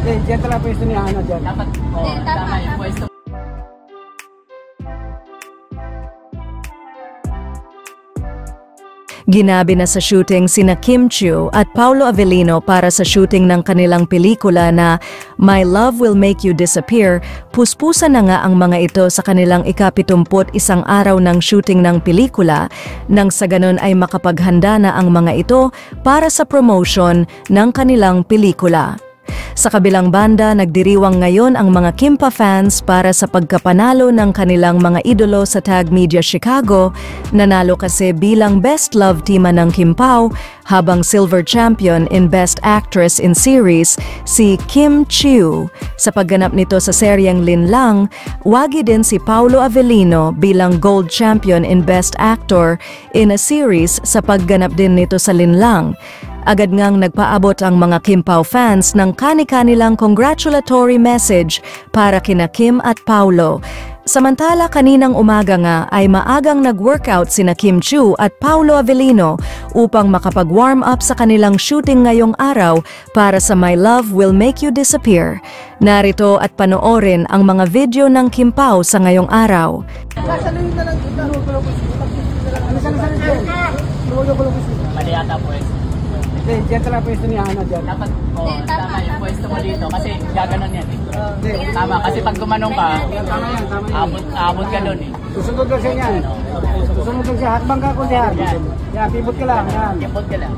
Diyan talaga pwesto ni Hana dyan. Dapat, tama yung pwesto. Ginabi na sa shooting sina Kim Chiu at Paolo Avellino para sa shooting ng kanilang pelikula na My Love Will Make You Disappear. Puspusan na nga ang mga ito sa kanilang ika-71 araw ng shooting ng pelikula nang sa ganon ay makapaghanda na ang mga ito para sa promotion ng kanilang pelikula. Sa kabilang banda, nagdiriwang ngayon ang mga Kimpa fans para sa pagkapanalo ng kanilang mga idolo sa Tag Media Chicago. Nanalo kasi bilang Best Love Team ng Kimpao, habang Silver Champion in Best Actress in Series si Kim Chiu. Sa pagganap nito sa seryeng Linlang, wagi din si Paolo Avellino bilang Gold Champion in Best Actor in a Series sa pagganap din nito sa Linlang. Agad ngang nagpaabot ang mga Kimpao fans ng kani-kanilang congratulatory message para kina Kim at Paolo. Samantala kaninang umaga nga ay maagang nag-workout sina Kim Chiu at Paolo Avellino upang makapag-warm up sa kanilang shooting ngayong araw para sa My Love Will Make You Disappear. Narito at panoorin ang mga video ng Kimpao sa ngayong araw. Mali yata pwesto. Diyan talaga pwesto ni Hana dyan. Dapat, tama yung pwesto mo dito kasi gaganon yan eh. Tama, kasi pag gumanong ka, abot ka doon eh. Susunod lang siya yan. Susunod lang siya. Hakbang ka kung siya. Yan, pivot ka lang. Yan. Pivot ka lang.